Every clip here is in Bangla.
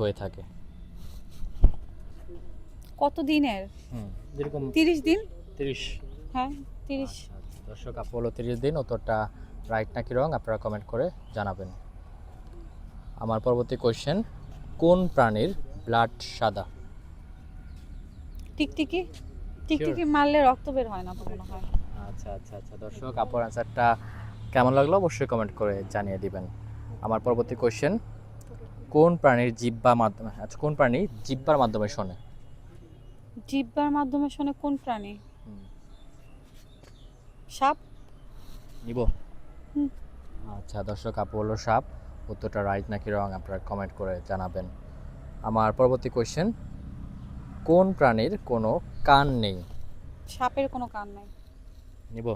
হয়ে থাকে? কত দিনের? যেরকম 30 দিন। 30। হ্যাঁ, 30। আচ্ছা আচ্ছা, দর্শক আপু হলো 30 দিন। উত্তরটা রাইট নাকি রং আপনারা কমেন্ট করে জানাবেন। আমার পরবর্তী কোয়েশ্চেন, কোন প্রাণীর ব্লাড সাদা? টিকটিকি। শিওর? টিকটিকি মারলে রক্ত বের হয় না তো মনে হয়। আচ্ছা আচ্ছা আচ্ছা, দর্শক আপুর অ্যান্সারটা কেমন লাগলো অবশ্যই কমেন্ট করে জানিয়ে দিবেন। আমার পরবর্তী কোয়েশ্চেন, কোন প্রাণীর জিহ্বা মাধ্যমে কোন প্রাণী জিহ্বার মাধ্যমে শোনে? জিহ্বার মাধ্যমে শোনে কোন প্রাণী? হুম, সাপ। নিব? হুম। আচ্ছা দর্শক আপু হলো সাপ। উত্তরটা রাইট নাকি রং আপনারা কমেন্ট করে জানাবেন। আমার পরবর্তী কোয়েশ্চেন, কোন প্রাণীর কোনো কান নেই? সাপের কোনো কান নাই। নিব?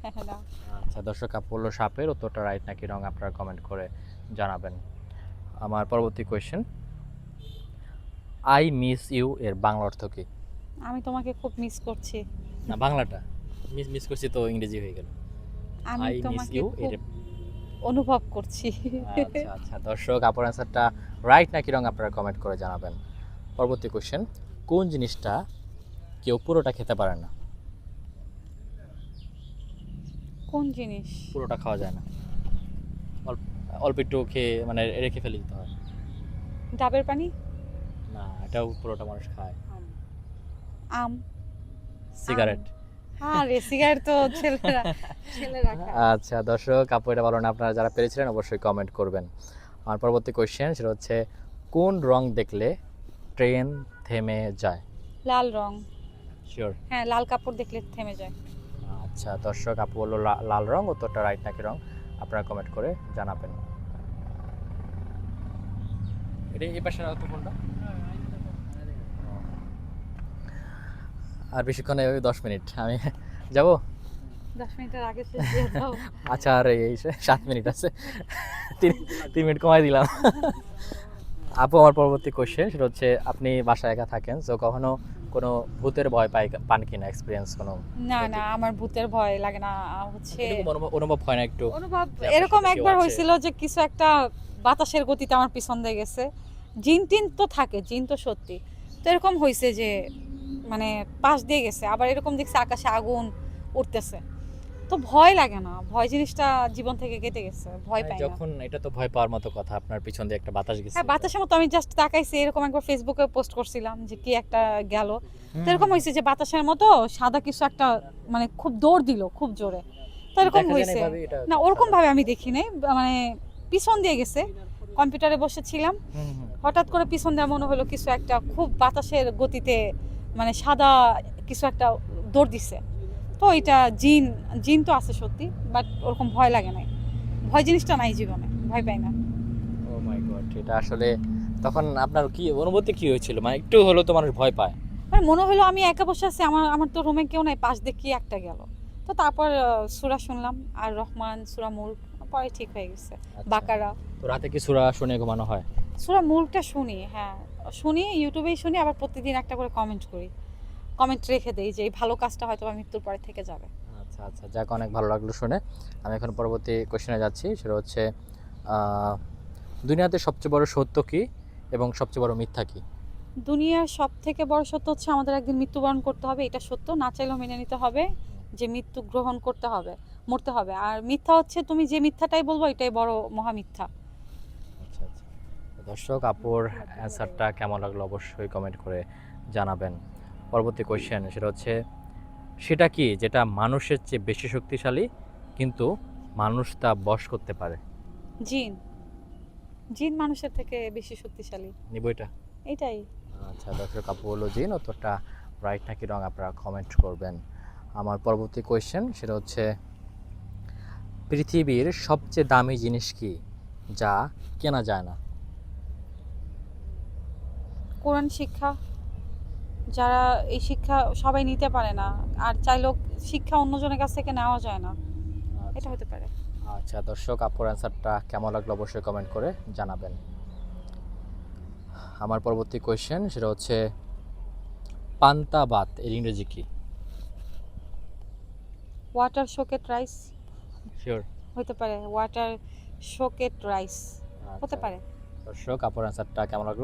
হ্যাঁ, হ্যাঁ, দাও। আচ্ছা দর্শক আপু হলো সাপের। উত্তরটা রাইট নাকি রং আপনারা কমেন্ট করে জানাবেন। আমার পরবর্তী কোয়েশ্চেন, আই মিস ইউ এর বাংলা অর্থ কি? আমি তোমাকে খুব মিস করছি। না, বাংলাটা মিস মিস করছি তো ইংরেজি হয়ে গেল। আমি আই মিস তোমাকে ইউ খুব এর। অনুভব করছি। আচ্ছা আচ্ছা দর্শক আপনার অ্যান্সারটা রাইট নাকি রং আপনারা কমেন্ট করে জানাবেন। পরবর্তী কোশ্চেন, কোন জিনিসটা কেউ পুরোটা খেতে পারে না? কোন জিনিস? পুরোটা খাওয়া যায় না, অল্প অল্প একটু খেয়ে মানে রেখে ফেলে দিতে হয়। ডাবের পানি। না, এটাও পুরোটা মানুষ খায়। আম। আম। সিগারেট। আরে সিগারেট তো ছেলেরা খায়। আচ্ছা দর্শক আপু এটা বলো না, আপনারা যারা পেরেছিলেন অবশ্যই কমেন্ট করবেন। আমার পরবর্তী কোশ্চেন সেটা হচ্ছে, কোন রং দেখলে ট্রেন থেমে যায়? লাল রং। শিওর? হ্যাঁ, লাল কাপড় দেখলে থেমে যায়। আচ্ছা দর্শক আপু বললো লাল রং। উত্তরটা রাইট নাকি রং আপনারা কমেন্ট করে জানাবেন। এটা এই পাশে রাখো তো ফোনটা। আর বেশিক্ষণ 10 মিনিট আমি যাব। 10 মিনিটের আগে শেষ দিয়ে দাও। আচ্ছা আর এই 7 মিনিট আছে, 3 মিনিট কমাই দিলাম। আপু আমার পরবর্তী কোশ্চেন সেটা হচ্ছে, আপনি বাসায় একা থাকেন তো কখনো কোনো ভূতের ভয় পান কিনা, এক্সপিরিয়েন্স কোনো? না, না, আমার ভূতের ভয় লাগে না। হচ্ছে এরকম অনুভব হয় না একটু অনুভব যে আপনার এরকম সাথে কেউ একবার আছে? হয়েছিল যে কিছু একটা বাতাসের গতিতে আমার পিছন দিয়ে গেছে। জিন টিন তো থাকে, জিন তো সত্যি। তো এরকম হয়েছে যে মানে পাশ দিয়ে গেছে, আবার এরকম দেখছি আকাশে আগুন উঠতেছে। তো ভয় লাগে না, ভয় জিনিসটা জীবন থেকে কেটে গেছে, ভয় পাই না। যখন এটা তো ভয় পাওয়ার মতো কথা, আপনার পিছন দিয়ে একটা বাতাস গেছে হ্যাঁ, বাতাসের মতো আমি জাস্ট তাকাইছি, এরকম একবার ফেসবুকে পোস্ট করছিলাম যে কি একটা গেল। তো এরকম হয়েছে যে বাতাসের মতো সাদা কিছু একটা মানে খুব দৌড় দিল খুব জোরে। তো এরকম দেখা যায় না হয়েছে। এভাবে এটা না, ওরকম ভাবে আমি দেখি নাই, মানে পিছন দিয়ে গেছে। কম্পিউটারে বসেছিলাম, হঠাৎ করে পিছন দিয়ে মনে হলো কিছু একটা খুব বাতাসের গতিতে মানে সাদা কিছু একটা দৌড় দিছে। তো এটা জিন, জিন তো আছে সত্যি, বাট ওরকম ভয় লাগে নাই। ভয় জিনিসটা নাই জীবনে, ভয় পাই না। ও মাই গড, এটা আসলে তখন আপনার কি অনুভূতি কি হয়েছিল? মানে একটু হলেও তো মানুষ ভয় পায়। মানে মনে হলো আমি একা বসে আছি, আমার আমার তো রুমে কেউ নাই, পাশ দিয়ে কি একটা গেল। তো তারপর সূরা শুনলাম, আর রহমান, সূরা মুলক, পরে ঠিক হয়ে গেছে। আচ্ছা, বাকারা। তো রাতে কি সূরা শুনে ঘুমানো হয়? সূরা মুলকটা শুনি, হ্যাঁ শুনি, ইউটিউবেই শুনি, আবার প্রতিদিন একটা করে কমেন্ট করি, কমেন্ট রেখে দেই যে এই ভালো কাজটা হয়তো বা মৃত্যুর পরে থেকে যাবে। আচ্ছা আচ্ছা, যাক অনেক ভালো লাগলো শুনে। আমি এখন পরবর্তী কোশ্চেনে যাচ্ছি, সেটা হচ্ছে আহ, দুনিয়াতে সবচেয়ে বড় সত্য কি এবং সবচেয়ে বড় মিথ্যা কি? দুনিয়ার সব থেকে বড় সত্য হচ্ছে আমাদের একদিন মৃত্যুবরণ করতে হবে, এটা সত্য, না চাইলেও মেনে নিতে হবে যে মৃত্যু গ্রহণ করতে হবে, মরতে হবে। আর মিথ্যা হচ্ছে তুমি যে মিথ্যাটাই বলবো এটাই বড় মহামিথ্যা। আচ্ছা আচ্ছা, দর্শক আপুর অ্যান্সারটা কেমন লাগলো অবশ্যই কমেন্ট করে জানাবেন। পরবর্তী কোশ্চেন সেটা হচ্ছে, সেটা কি যেটা মানুষের চেয়ে বেশি শক্তিশালী কিন্তু মানুষ তা বশ করতে পারে? জিন। জিন মানুষের থেকে বেশি শক্তিশালী। নিব এটা? এটাই। আচ্ছা দর্শক আপু হলো জিন। উত্তরটা রাইট নাকি রং আপনারা কমেন্ট করবেন। আমার পরবর্তী কোয়েশ্চেন সেটা হচ্ছে, পৃথিবীর সবচেয়ে দামি জিনিস কি যা কেনা যায় না? কোরআন শিক্ষা। যারা এই শিক্ষা সবাই নিতে পারে না, আর চাইলেও শিক্ষা অন্যজনের কাছ থেকে নেওয়া যায় না, এটা আচ্ছা হতে পারে। আচ্ছা দর্শক আপুর অ্যান্সারটা কেমন লাগলো অবশ্যই কমেন্ট করে জানাবেন। আমার পরবর্তী কোয়েশ্চেন সেটা হচ্ছে, পান্তা ভাত এর ইংরেজি কি? Water soaked rice. শিওর? হতে পারে ওয়াটার শোকেট রাইস, হতে আচ্ছা পারে। দর্শক আপুর অ্যান্সারটা কেমন লাগলো